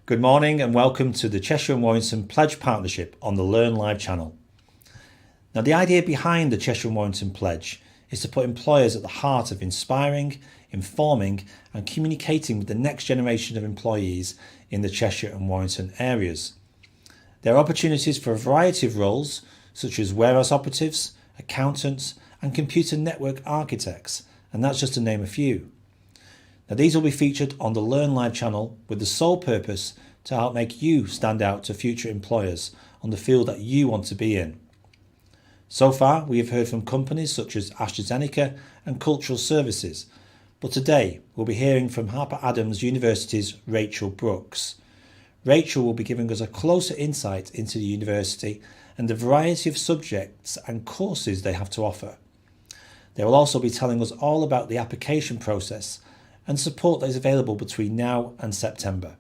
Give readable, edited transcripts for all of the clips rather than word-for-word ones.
Good morning and welcome to the Cheshire and Warrington Pledge Partnership on the Learn Live channel. Now, the idea behind the Cheshire and Warrington Pledge is to put employers at the heart of inspiring, informing and communicating with the next generation of employees in the Cheshire and Warrington areas. There are opportunities for a variety of roles such as warehouse operatives, accountants and computer network architects, and that's just to name a few. Now, these will be featured on the Learn Live channel with the sole purpose to help make you stand out to future employers on the field that you want to be in. So far, we have heard from companies such as AstraZeneca and Cultural Services, but today we'll be hearing from Harper Adams University's Rachel Brooks. Rachel will be giving us a closer insight into the university and the variety of subjects and courses they have to offer. They will also be telling us all about the application process and support that is available between now and September.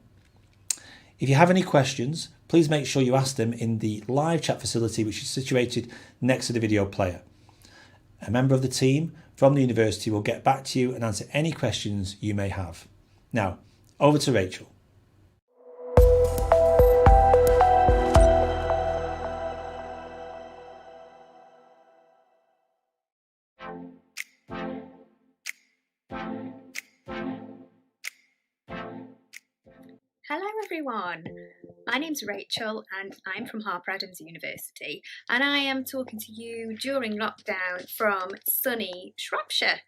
If you have any questions, please make sure you ask them in the live chat facility which is situated next to the video player. A member of the team from the university will get back to you and answer any questions you may have. Now, over to Rachel. Hello everyone, my name's Rachel and I'm from Harper Adams University and I am talking to you during lockdown from sunny Shropshire.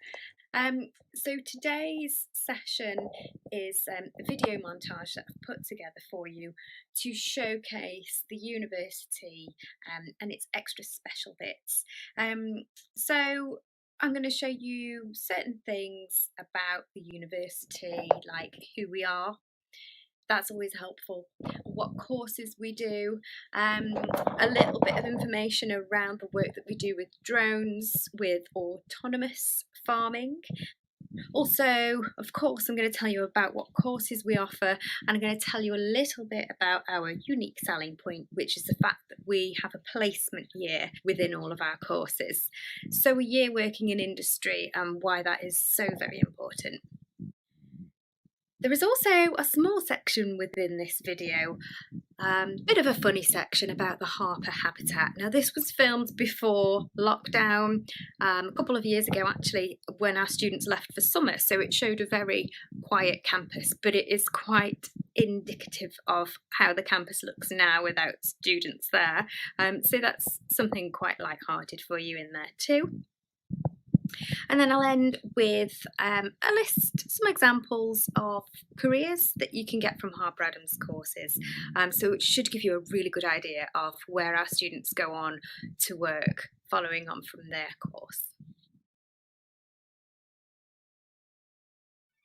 So today's session is a video montage that I've put together for you to showcase the university and its extra special bits. So I'm going to show you certain things about the university, like who we are. That's always helpful. What courses we do, a little bit of information around the work that we do with drones, with autonomous farming. Also, of course, I'm going to tell you about what courses we offer, and I'm going to tell you a little bit about our unique selling point, which is the fact that we have a placement year within all of our courses. So a year working in industry and why that is so very important. There is also a small section within this video, bit of a funny section about the Harper habitat. Now, this was filmed before lockdown, a couple of years ago actually, when our students left for summer, so it showed a very quiet campus, but it is quite indicative of how the campus looks now without students there. So that's something quite light-hearted for you in there too. And then I'll end with a list, some examples of careers that you can get from Harper Adams courses. So it should give you a really good idea of where our students go on to work following on from their course.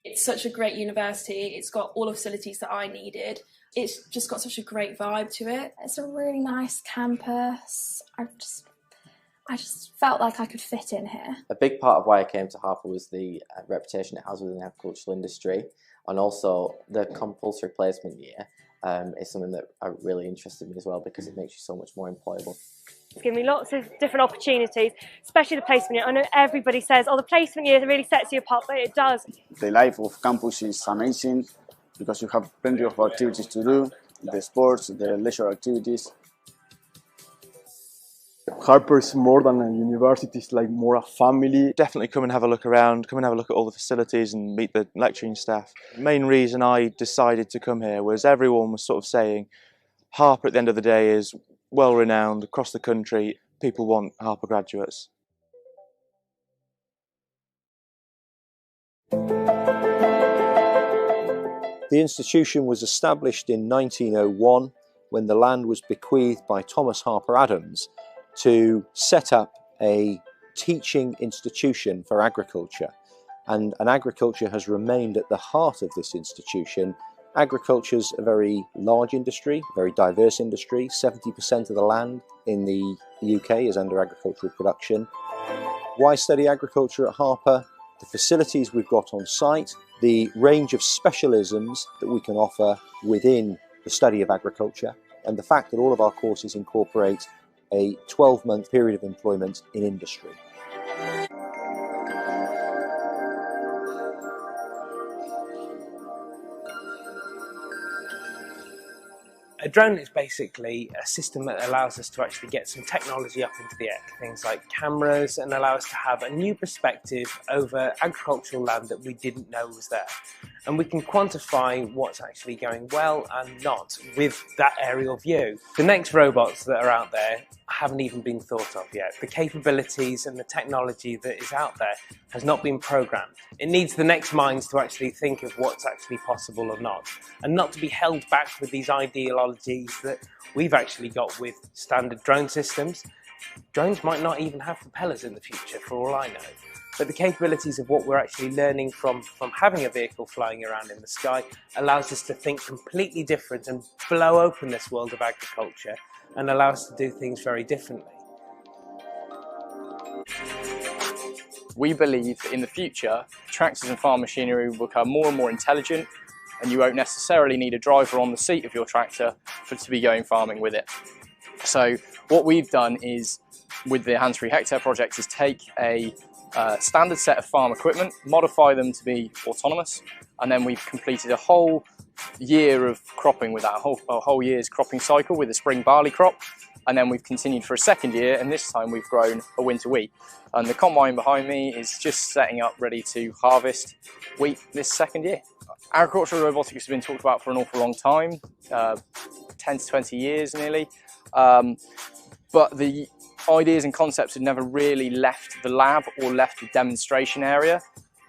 It's such a great university. It's got all the facilities that I needed. It's just got such a great vibe to it. It's a really nice campus. I just felt like I could fit in here. A big part of why I came to Harper was the reputation it has within the agricultural industry, and also the compulsory placement year is something that really interested me as well, because it makes you so much more employable. It's given me lots of different opportunities, especially the placement year. I know everybody says, oh, the placement year really sets you apart, but it does. The life of campus is amazing because you have plenty of activities to do, the sports, the leisure activities. Harper's more than a university, it's like more a family. Definitely come and have a look around, come and have a look at all the facilities and meet the lecturing staff. The main reason I decided to come here was everyone was sort of saying Harper at the end of the day is well renowned across the country. People want Harper graduates. The institution was established in 1901 when the land was bequeathed by Thomas Harper Adams to set up a teaching institution for agriculture, and agriculture has remained at the heart of this institution. Agriculture's a very large industry, very diverse industry. 70% of the land in the UK is under agricultural production. Why study agriculture at Harper? The facilities we've got on site, the range of specialisms that we can offer within the study of agriculture, and the fact that all of our courses incorporate a 12-month period of employment in industry. A drone is basically a system that allows us to actually get some technology up into the air, things like cameras, and allow us to have a new perspective over agricultural land that we didn't know was there. And we can quantify what's actually going well and not with that aerial view. The next robots that are out there haven't even been thought of yet. The capabilities and the technology that is out there has not been programmed. It needs the next minds to actually think of what's actually possible or not, and not to be held back with these ideologies that we've actually got with standard drone systems. Drones might not even have propellers in the future, for all I know. But the capabilities of what we're actually learning from having a vehicle flying around in the sky allows us to think completely different and blow open this world of agriculture and allow us to do things very differently. We believe that in the future, tractors and farm machinery will become more and more intelligent, and you won't necessarily need a driver on the seat of your tractor to be going farming with it. So what we've done is, with the Hands Free Hectare project, is take a standard set of farm equipment, modify them to be autonomous, and then we've completed a whole year of cropping with that, a whole year's cropping cycle with a spring barley crop, and then we've continued for a second year, and this time we've grown a winter wheat. And the combine behind me is just setting up ready to harvest wheat this second year. Agricultural robotics has been talked about for an awful long time, 10 to 20 years nearly, but the ideas and concepts had never really left the lab or left the demonstration area.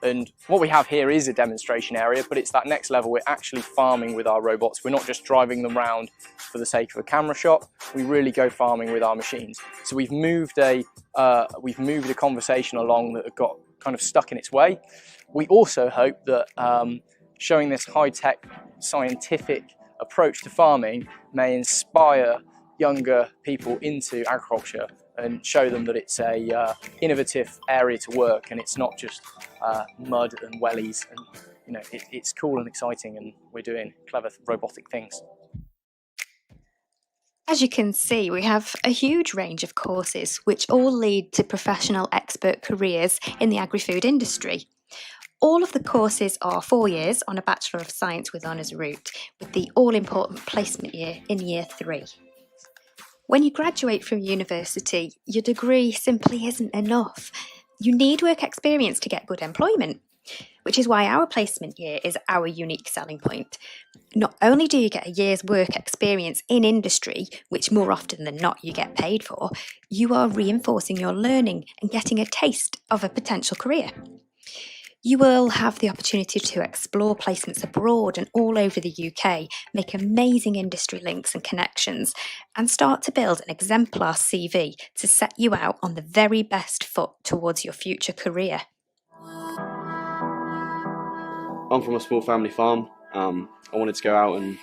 And what we have here is a demonstration area, but it's that next level. We're actually farming with our robots. We're not just driving them around for the sake of a camera shot. We really go farming with our machines. So we've moved a conversation along that got kind of stuck in its way. We also hope that showing this high-tech scientific approach to farming may inspire younger people into agriculture and show them that it's a innovative area to work, and it's not just mud and wellies, and it's cool and exciting, and we're doing clever robotic things. As you can see, we have a huge range of courses which all lead to professional expert careers in the agri-food industry. All of the courses are 4 years on a Bachelor of Science with Honours route, with the all-important placement year in year 3. When you graduate from university, your degree simply isn't enough. You need work experience to get good employment, which is why our placement year is our unique selling point. Not only do you get a year's work experience in industry, which more often than not you get paid for, you are reinforcing your learning and getting a taste of a potential career. You will have the opportunity to explore placements abroad and all over the UK, make amazing industry links and connections, and start to build an exemplar CV to set you out on the very best foot towards your future career. I'm from a small family farm. I wanted to go out and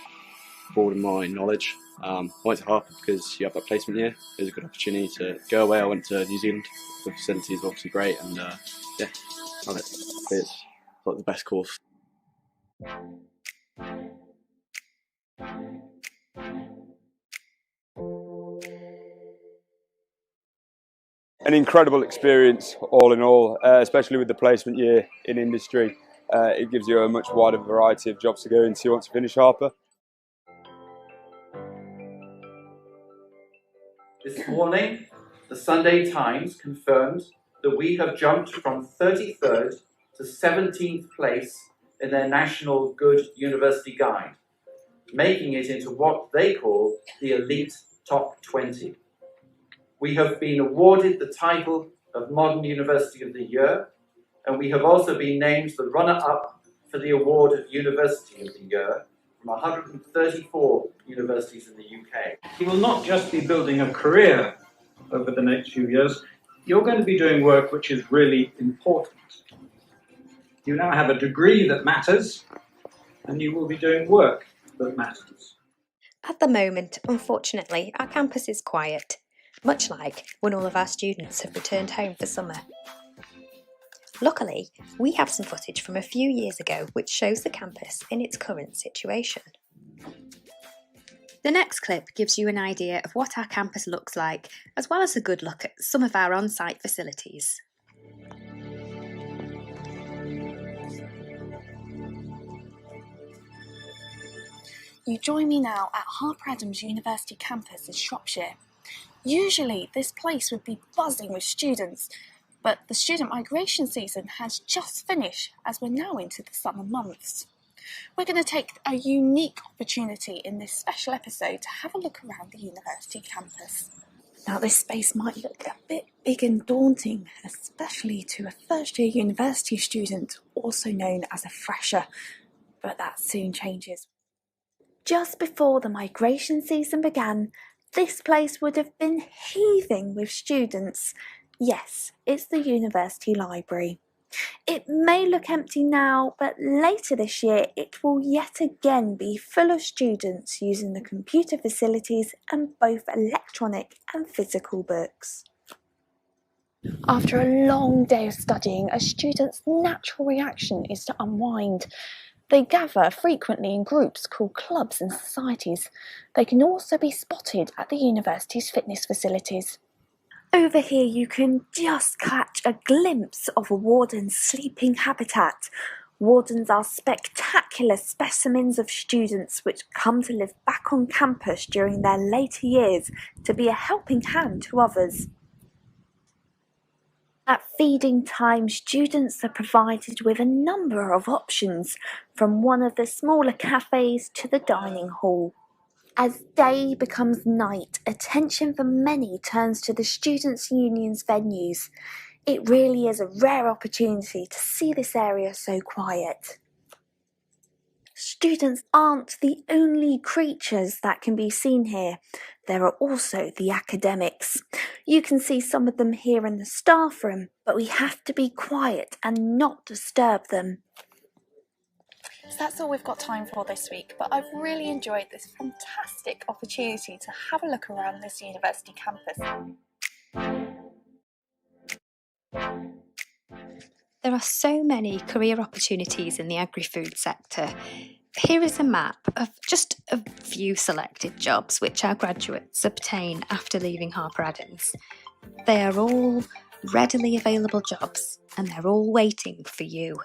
broaden my knowledge. I went to Harper because you have that placement year. It was a good opportunity to go away. I went to New Zealand. The facilities are obviously great, and yeah, love it. It's like the best course. An incredible experience, all in all, especially with the placement year in industry. It gives you a much wider variety of jobs to go into once you finish Harper. This morning, the Sunday Times confirmed that we have jumped from 33rd to 17th place in their National Good University Guide, making it into what they call the elite top 20. We have been awarded the title of Modern University of the Year, and we have also been named the runner-up for the award of University of the Year from 134 universities in the UK. You will not just be building a career over the next few years, you're going to be doing work which is really important. You now have a degree that matters, and you will be doing work that matters. At the moment, unfortunately, our campus is quiet, much like when all of our students have returned home for summer. Luckily, we have some footage from a few years ago which shows the campus in its current situation. The next clip gives you an idea of what our campus looks like, as well as a good look at some of our on-site facilities. You join me now at Harper Adams University campus in Shropshire. Usually this place would be buzzing with students, but the student migration season has just finished as we're now into the summer months. We're going to take a unique opportunity in this special episode to have a look around the university campus. Now this space might look a bit big and daunting, especially to a first year university student, also known as a fresher, but that soon changes. Just before the migration season began, this place would have been heaving with students. Yes, it's the university library. It may look empty now, but later this year it will yet again be full of students using the computer facilities and both electronic and physical books. After a long day of studying, a student's natural reaction is to unwind. They gather frequently in groups called clubs and societies. They can also be spotted at the university's fitness facilities. Over here you can just catch a glimpse of a warden's sleeping habitat. Wardens are spectacular specimens of students which come to live back on campus during their later years to be a helping hand to others. At feeding time, students are provided with a number of options, from one of the smaller cafes to the dining hall. As day becomes night, attention for many turns to the Students' Union's venues. It really is a rare opportunity to see this area so quiet. Students aren't the only creatures that can be seen here. There are also the academics. You can see some of them here in the staff room, but we have to be quiet and not disturb them. So that's all we've got time for this week, but I've really enjoyed this fantastic opportunity to have a look around this university campus. There are so many career opportunities in the agri-food sector. Here is a map of just a few selected jobs which our graduates obtain after leaving Harper Adams. They are all readily available jobs and they're all waiting for you.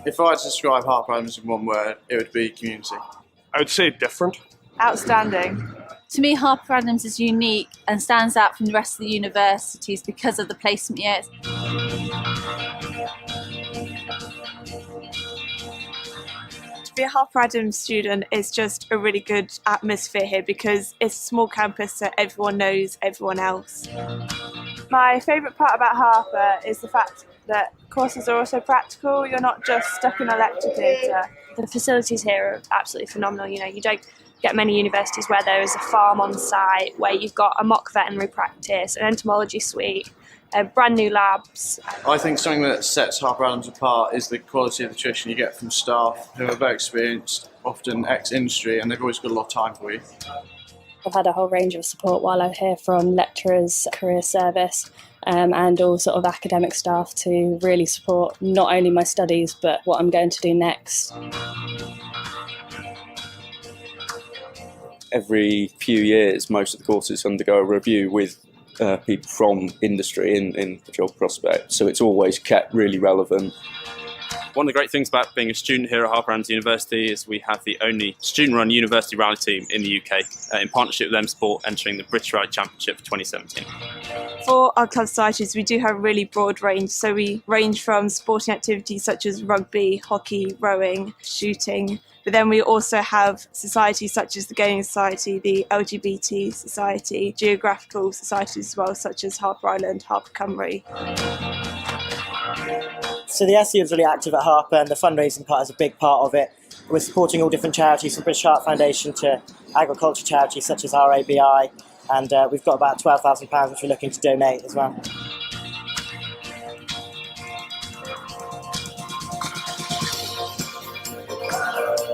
If I had to describe Harper Adams in one word, it would be community. I would say different. Outstanding. To me, Harper Adams is unique and stands out from the rest of the universities because of the placement years. To be a Harper Adams student is just a really good atmosphere here because it's a small campus so everyone knows everyone else. My favourite part about Harper is the fact that courses are also practical. You're not just stuck in a lecture theatre. The facilities here are absolutely phenomenal. You know, you don't get many universities where there is a farm on site, where you've got a mock veterinary practice, an entomology suite, brand new labs. I think something that sets Harper Adams apart is the quality of the tuition you get from staff who are very experienced, often ex-industry, and they've always got a lot of time for you. I've had a whole range of support while I'm here, from lecturers, career service, and all sort of academic staff to really support not only my studies but what I'm going to do next. Every few years, most of the courses undergo a review with people from industry in the job prospect, so it's always kept really relevant. One of the great things about being a student here at Harper Adams University is we have the only student-run university rally team in the UK, in partnership with M Sport, entering the British Rally Championship for 2017. For our club societies, we do have a really broad range, so we range from sporting activities such as rugby, hockey, rowing, shooting, but then we also have societies such as the Gaming Society, the LGBT Society, geographical societies as well, such as Harper Island, Harper Cymru. So the SU is really active at Harper, and the fundraising part is a big part of it. We're supporting all different charities, from British Heart Foundation to agriculture charities such as RABI, and we've got about £12,000 which we're looking to donate as well.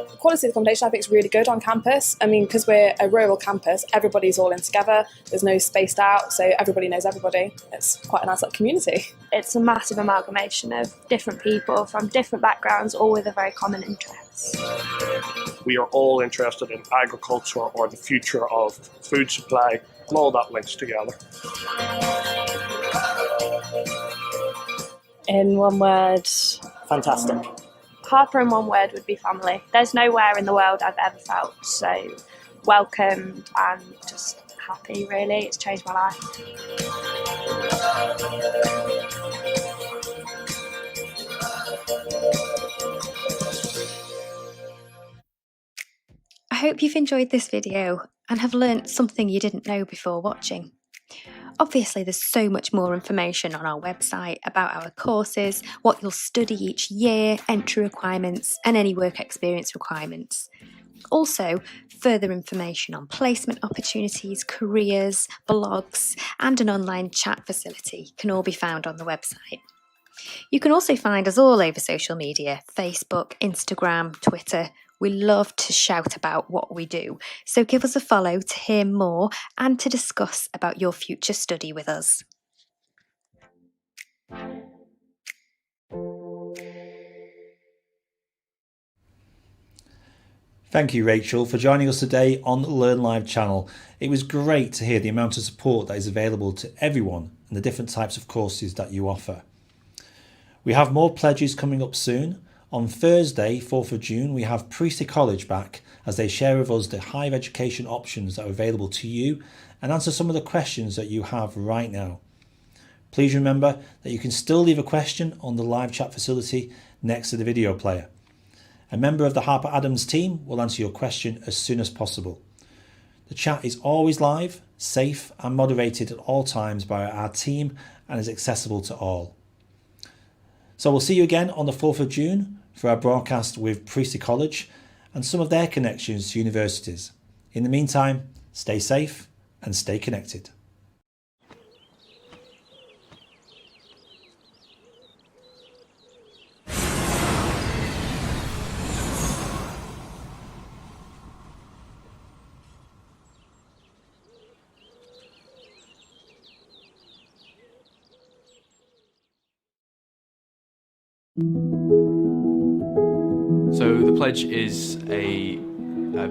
The quality of accommodation, I think, is really good on campus. I mean, because we're a rural campus, everybody's all in together. There's no spaced out, so everybody knows everybody. It's quite a nice little community. It's a massive amalgamation of different people from different backgrounds, all with a very common interest. We are all interested in agriculture or the future of food supply, and all that links together. In one word, fantastic. Harper in one word would be family. There's nowhere in the world I've ever felt so welcomed and just happy, really. It's changed my life. I hope you've enjoyed this video and have learnt something you didn't know before watching. Obviously, there's so much more information on our website about our courses, what you'll study each year, entry requirements, and any work experience requirements. Also, further information on placement opportunities, careers, blogs, and an online chat facility can all be found on the website. You can also find us all over social media: Facebook, Instagram, Twitter. We love to shout about what we do, so give us a follow to hear more and to discuss about your future study with us. Thank you, Rachel, for joining us today on the Learn Live channel. It was great to hear the amount of support that is available to everyone and the different types of courses that you offer. We have more pledges coming up soon. On Thursday, 4th of June, we have Priestley College back as they share with us the higher education options that are available to you and answer some of the questions that you have right now. Please remember that you can still leave a question on the live chat facility next to the video player. A member of the Harper Adams team will answer your question as soon as possible. The chat is always live, safe and moderated at all times by our team and is accessible to all. So we'll see you again on the 4th of June for our broadcast with Priestley College and some of their connections to universities. In the meantime, stay safe and stay connected. So the Pledge is a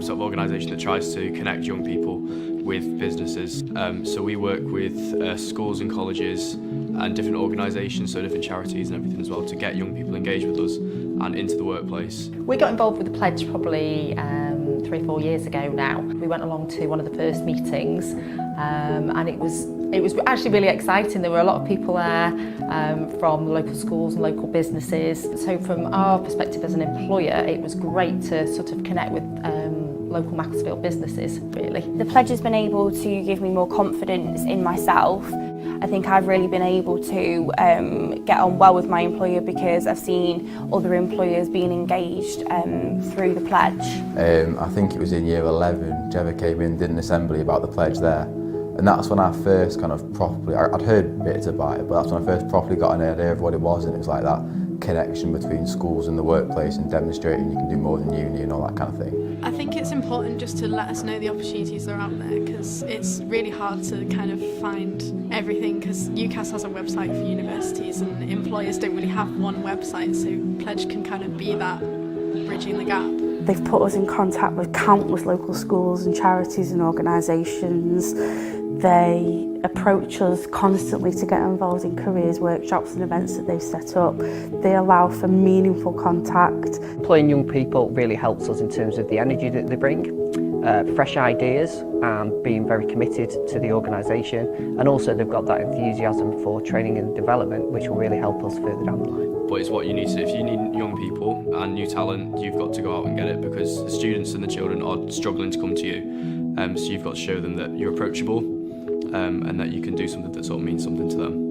sort of organisation that tries to connect young people with businesses. So we work with schools and colleges and different organisations, so different charities and everything as well, to get young people engaged with us and into the workplace. We got involved with the Pledge probably 3 or 4 years ago now. We went along to one of the first meetings and it was actually really exciting. There were a lot of people there from local schools and local businesses. So from our perspective as an employer, it was great to sort of connect with local Macclesfield businesses, really. The Pledge has been able to give me more confidence in myself. I think I've really been able to get on well with my employer because I've seen other employers being engaged through the Pledge. I think it was in year 11, Trevor came in and did an assembly about the Pledge there. And that's when I first kind of properly, I'd heard bits about it, but that's when I first properly got an idea of what it was, and it was like that connection between schools and the workplace and demonstrating you can do more than uni and all that kind of thing. I think it's important just to let us know the opportunities that are out there, because it's really hard to kind of find everything, because UCAS has a website for universities and employers don't really have one website, so Pledge can kind of be that bridging the gap. They've put us in contact with countless local schools and charities and organisations. They approach us constantly to get involved in careers, workshops and events that they've set up. They allow for meaningful contact. Employing young people really helps us in terms of the energy that they bring, fresh ideas and being very committed to the organisation, and also they've got that enthusiasm for training and development, which will really help us further down the line. But it's what you need to do. If you need young people and new talent, you've got to go out and get it, because the students and the children are struggling to come to you. So you've got to show them that you're approachable and that you can do something that sort of means something to them.